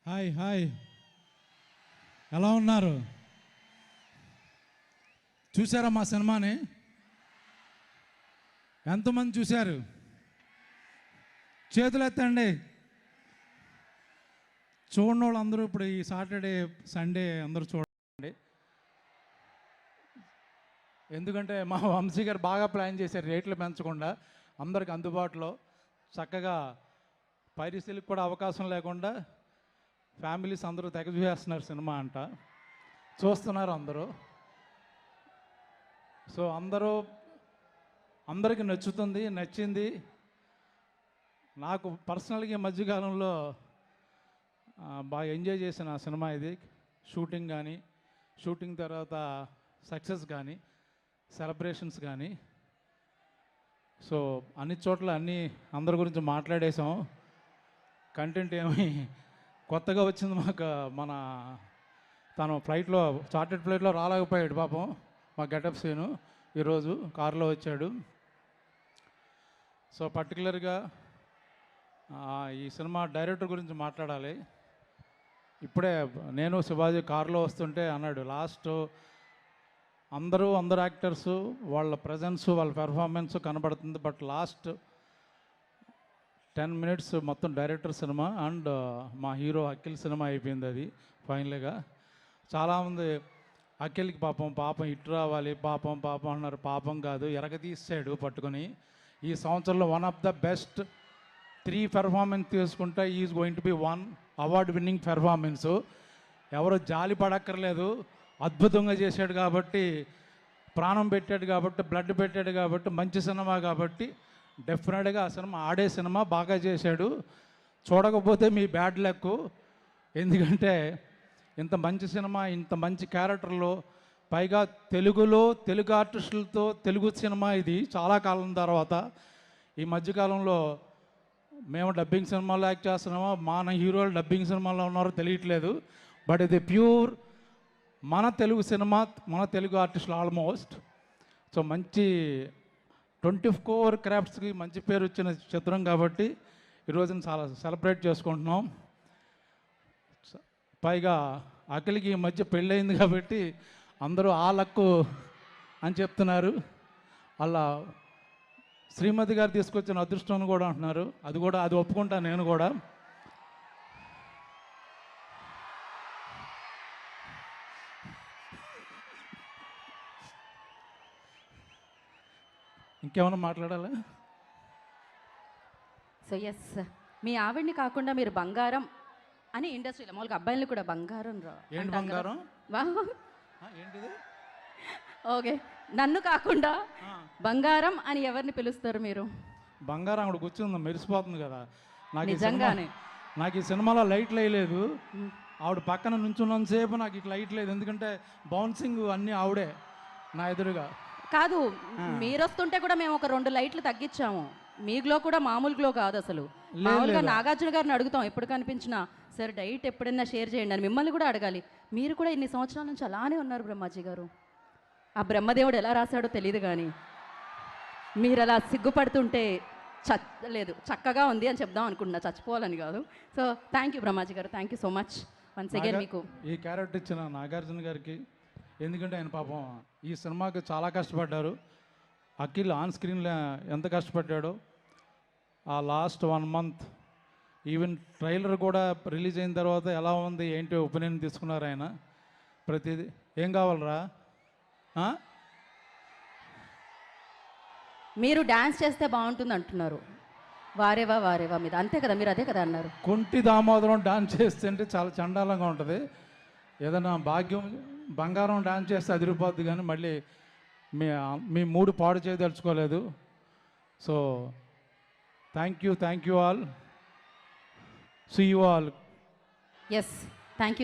Hi hi, ఎలా ఉన్నారు? చూసారా మా సినిమాని? ఎంతమంది చూశారు? చేతులు ఎత్తండి. చూడని వాళ్ళు అందరూ ఇప్పుడు ఈ సాటర్డే సండే అందరూ చూడండి. ఎందుకంటే మా వంశీ గారు బాగా ప్లాన్ చేశారు, రేట్లు పెంచకుండా అందరికి అందుబాటులో చక్కగా పైరసీలకు కూడా అవకాశం లేకుండా ఫ్యామిలీస్ అందరూ తెగ చూసేస్తున్నారు సినిమా అంట, చూస్తున్నారు అందరూ. సో అందరికీ నచ్చింది. నాకు పర్సనల్గా ఈ మధ్యకాలంలో బాగా ఎంజాయ్ చేసిన సినిమా ఇది. షూటింగ్ తర్వాత సక్సెస్ కానీ సెలబ్రేషన్స్ కానీ, సో అన్ని చోట్ల అందరి గురించి మాట్లాడేసాం. కంటెంట్ ఏమి కొత్తగా వచ్చింది మాకు, తను చార్టెడ్ ఫ్లైట్లో రాలేకపోయాడు పాపం. మా గెటప్ సీను ఈరోజు కారులో వచ్చాడు. సో పర్టికులర్గా ఈ సినిమా డైరెక్టర్ గురించి మాట్లాడాలి. ఇప్పుడే నేను శివాజీ కారులో వస్తుంటే అన్నాడు, లాస్ట్ అందరూ యాక్టర్స్ వాళ్ళ ప్రజెన్స్ వాళ్ళ పెర్ఫార్మెన్స్ కనబడుతుంది, బట్ లాస్ట్ 10 minutes మొత్తం డైరెక్టర్ సినిమా అండ్ మా హీరో అఖిల్ సినిమా అయిపోయింది. అది ఫైనల్గా చాలామంది అఖిల్కి పాపం హిట్ రావాలి పాపం అన్నారు. పాపం కాదు, ఎరగతీసాడు పట్టుకొని. ఈ సంవత్సరంలో one of the best 3 performance తీసుకుంటే is going to be 1 award winning పెర్ఫార్మెన్సు. ఎవరు జాలి పడక్కర్లేదు, అద్భుతంగా చేశాడు కాబట్టి, ప్రాణం పెట్టాడు కాబట్టి, బ్లడ్ పెట్టాడు కాబట్టి, మంచి సినిమా కాబట్టి డెఫినెట్గా ఆ సినిమా ఆడే సినిమా, బాగా చేశాడు. చూడకపోతే మీ బ్యాడ్ లక్. ఎందుకంటే ఇంత మంచి సినిమా, ఇంత మంచి క్యారెక్టర్లో, పైగా తెలుగు ఆర్టిస్టులతో తెలుగు సినిమా ఇది చాలా కాలం తర్వాత. ఈ మధ్యకాలంలో మేము డబ్బింగ్ సినిమాలో యాక్ట్ చేస్తున్నామో, మన హీరోలు డబ్బింగ్ సినిమాలో ఉన్నారో తెలియట్లేదు. బట్ ఇది ప్యూర్ మన తెలుగు సినిమా, మన తెలుగు ఆర్టిస్టులు ఆల్మోస్ట్. సో మంచి 24 క్రాఫ్ట్స్కి మంచి పేరు వచ్చిన చిత్రం కాబట్టి ఈరోజున చాలా సెలబ్రేట్ చేసుకుంటున్నాం. పైగా అఖిల్కి ఈ మధ్య పెళ్ళయింది కాబట్టి అందరూ ఆ లక్కు అని చెప్తున్నారు. అలా శ్రీమతి గారు తీసుకొచ్చిన అదృష్టం కూడా అంటున్నారు. అది ఒప్పుకుంటాను నేను కూడా. ఇంకేమైనా మాట్లాడాలా? సో ఎస్, మీ ఆవిడ్ని కాకుండా మీరు బంగారం అని ఇండస్ట్రీలో మామూలుగా అబ్బాయిలు కూడా బంగారం ఏంటి బంగారం? ఏంటిది? ఓకే, నన్ను కాకుండా బంగారం అని ఎవరిని పిలుస్తారు మీరు? బంగారం అక్కడ కూర్చుంది, మెరిసిపోతుంది కదా. నిజంగానే నాకు ఈ సినిమాలో లైట్లు వేయలేదు. ఆవిడ పక్కన నుంచున్నంతసేపు నాకు ఇట్లా లైట్ లేదు, ఎందుకంటే బౌన్సింగ్ అన్నీ ఆవిడే నా ఎదురుగా. కాదు, మీరు వస్తుంటే కూడా మేము ఒక 2 లైట్లు తగ్గించాము. మీ గ్లో కూడా మామూలు గ్లో కాదు అసలు. మామూలుగా నాగార్జున గారిని అడుగుతాం ఎప్పుడు కనిపించినా, సార్ డైట్ ఎప్పుడైనా షేర్ చేయండి అని. మిమ్మల్ని కూడా అడగాలి. మీరు కూడా ఇన్ని సంవత్సరాల నుంచి అలానే ఉన్నారు బ్రహ్మాజీ గారు. ఆ బ్రహ్మదేవుడు ఎలా రాశాడో తెలియదు కానీ మీరు అలా సిగ్గుపడుతుంటే లేదు, చక్కగా ఉంది అని చెప్దాం అనుకుంటున్నా, చచ్చిపోవాలని కాదు. సో థ్యాంక్ యూ బ్రహ్మాజీ గారు, thank you so much once again. మీకు ఈ క్యారెక్టర్ ఇచ్చిన నాగార్జున గారికి, ఎందుకంటే ఆయన పాపం ఈ సినిమాకి చాలా కష్టపడ్డారు. అఖిల్ ఆన్ స్క్రీన్లో ఎంత కష్టపడ్డాడో, ఆ లాస్ట్ 1 month ఈవెన్ ట్రైలర్ కూడా రిలీజ్ అయిన తర్వాత ఎలా ఉంది ఏంటి ఒపీనియన్ తీసుకున్నారు ఆయన. ప్రతిదీ ఏం కావాలరా, మీరు డ్యాన్స్ చేస్తే బాగుంటుంది అంటున్నారు. వారేవా మీద అంతే కదా, మీరు అదే కదా అన్నారు. కుంటి దామోదరం డాన్స్ చేస్తుంటే చాలా చండాలంగా ఉంటుంది. ఏదైనా బంగారం డాన్స్ చేస్తే అదిరిపోద్ది, కానీ మళ్ళీ మీ మూడు పాడు చేయదలుచుకోలేదు. So thank you all, see you all. Yes, thank you.